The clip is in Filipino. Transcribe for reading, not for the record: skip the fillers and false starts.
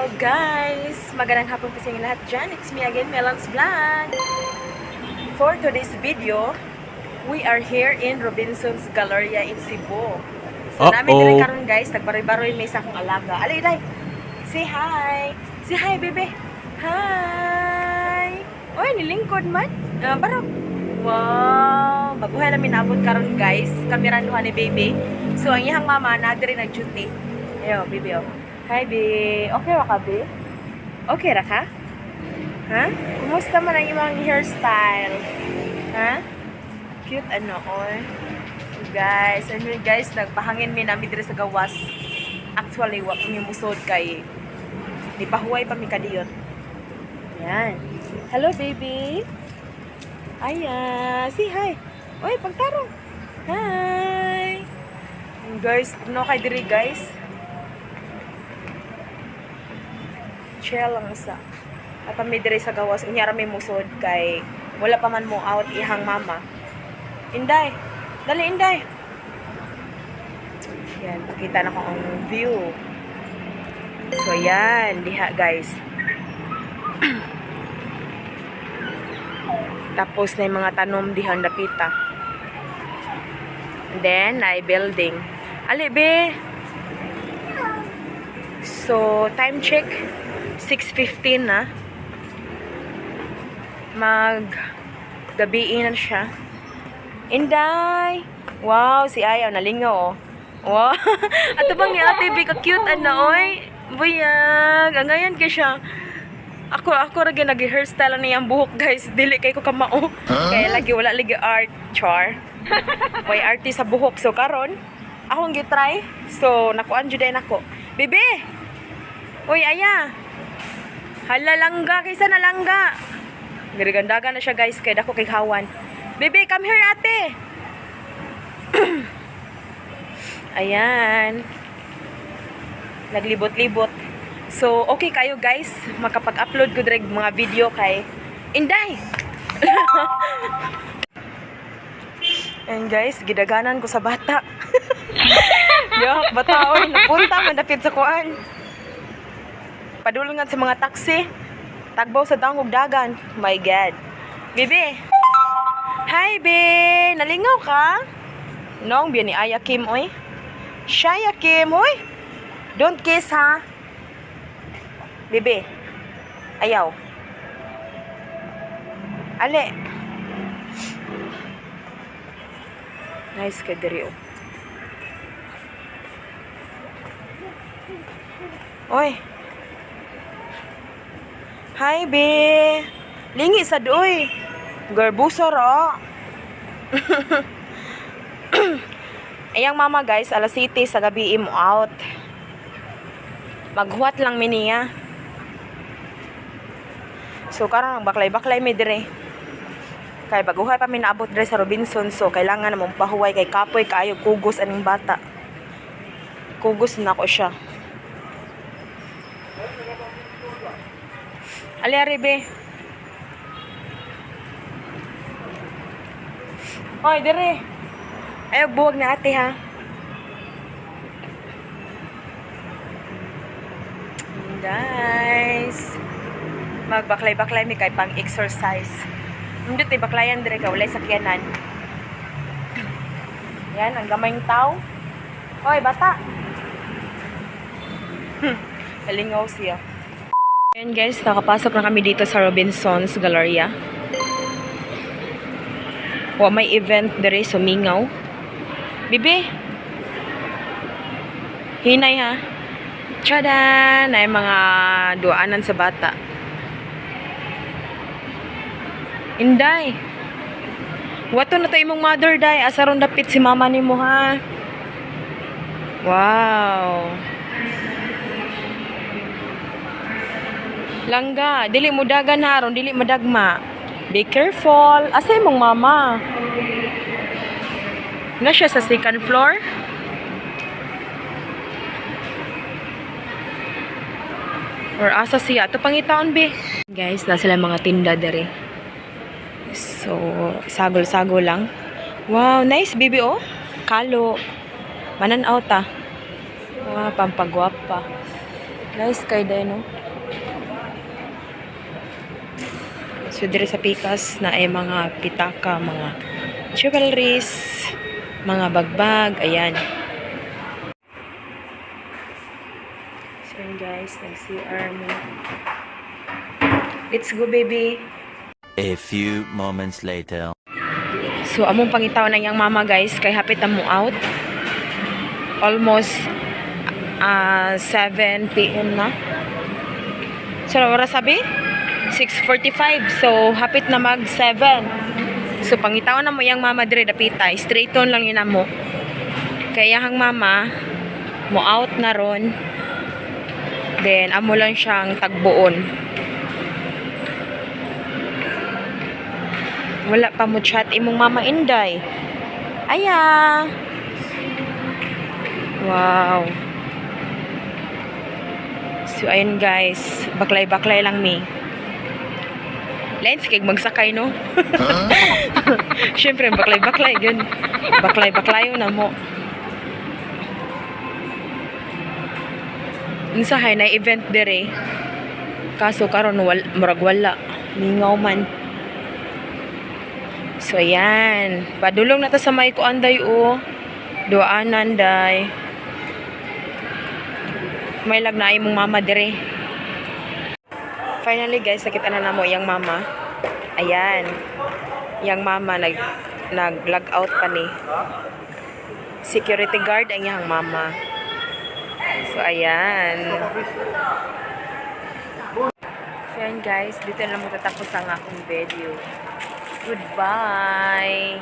Hello guys! Magandang hapon po sa inyo lahat dyan. It's me again, Melon's Vlog. For today's video, we are here in Robinson's Galleria in Cebu. So namin din karon guys, nagbaroy-baroy may isa kong alaga. Alay, day! Say hi! Say hi, bebe! Hi! Oy, nilingkod man. Baro! Wow! Baguhay namin nabot karon guys. Kameranuhan ni baby. So ang iyang mama, nadiri nag-duty. Ayo, baby, oh. Hi, be. Okay ra ka, be? Okay ra ka? Ha? Kumusta man ang imong hairstyle? Ha? Cute ano, oy. Guys, guys, nagpahangin mi namin diri sa gawas. Actually, wa kami musod kay di pahuway pa mi kadiyon. Yan. Hello, baby. Aya, say hi. Oy, pagtarong. Hi. Guys, no kay diri, guys. Chill lang sa at kami dire sa gawas unya ra may musod kay wala pa man mo out ihang mama. Inday, dali Inday. Yan, pakita na ko ang view. So yan, diha guys. Tapos na yung mga tanom dihang dapita. And then ay building. Ali be. So time check 6:15 na. Gabiin na siya. Inday! Wow, si Ayaw nalingaw oh. Wow. Ato bang ni Ate B ka-cute ana oy. Buyag. Ngayon kay siya. Ako ra gyud nag-hairstyle na yang buhok guys. Dili kay ko kamao. Kaya lagi wala lagi art char. Way artist sa buhok so karon akong gi-try. So nakuan jud din ako. Bebe. Oy Aya. Hala langga, kaysa na langga. Garigandaga na siya guys, kaya dako kay kawan. Baby, come here ate. Ayan. Naglibot-libot. So, okay kayo guys. Makapag-upload ko direct mga video kay Inday. And guys, gidaganan ko sa bata. Yok, bata oy, napunta madapit sa kuan. Padulungan sa mga taxi. Tagbaw sa dangog dagan. My God. Bibi. Hi, be. Nalingaw ka? Nong, biya ni Aya Kim, oy. Shaya Kim, oy. Don't kiss, ha? Bibi. Ayaw. Ale. Nice ka diri, oh. Oy. Hi, be. Lingi sa doy. Garbusa ra. Ayang mama guys, alas 7 sa gabi mo out. Maghuwat lang mi niya. So karon baklay-baklay mi dire. Kay baguhay pa mi naabot dire sa Robinson, so kailangan na mong pahuway kay kapoy kaayo kugos aning bata. Kugos na ko siya. Ali aribe. Hoy, dire. Ayaw buwag na ate ha. Guys. Magbaklay-baklay mi kay pang exercise. Hindi tay baklayan dire ka walay sakyanan. Yan ang gamayng tao. Hoy, bata. Kalingaw siya. Ayan guys, nakapasok na kami dito sa Robinson's Galleria. May event dire sa Mingaw. Bibi! Hinay ha. Tchadan! Ay mga duaanan sa bata. Inday! Wato na tayo mong mother day. Asaron dapit si mama ni mo ha. Wow! Langga, dili mo dagan haron, dili madagma. Be careful. Asa imong mama? Na siya sa second floor? Or asa siya? Ito pangitaon be. Guys, na sila mga tinda dere. So, sagol-sagol lang. Wow, nice baby oh. Kalo. Mananaw ta. Wow, pampagwapa. Nice kay day no. So dire sa pikas na ay mga pitaka, mga jewelries, mga bagbag, ayan. So yun guys, nag-CR mo. Let's go baby. A few moments later. So among pangitaw na yang mama guys, kay hapit na mo out. Almost 7 PM na. So oras sabi? 6:45. So hapit na mag 7. So pangitaw na mo yang mama dire dapita, straight on lang yun na mo. Kaya hang mama mo out na ron. Then amo lang siyang tagbuon. Wala pa mo chat imong mama Inday. Aya. Wow. So ayun guys, baklay-baklay lang mi. Lens kay magsakay no. Syempre baklay-baklay gyud. Baklay-baklayo na mo. Unsahay na event dire. Kaso karon murag wala. Mingaw man. So, ayan. Padulong na ta sa may kuanday o. Duaanan, day. May lag na imong mama dire. Finally, guys, nakita na namo yung mama. Ayan. Yung mama nag-log out pa ni. Security guard ang yung mama. So, ayan. So, ayan, guys. Dito na mo tatapos ang akong video. Goodbye.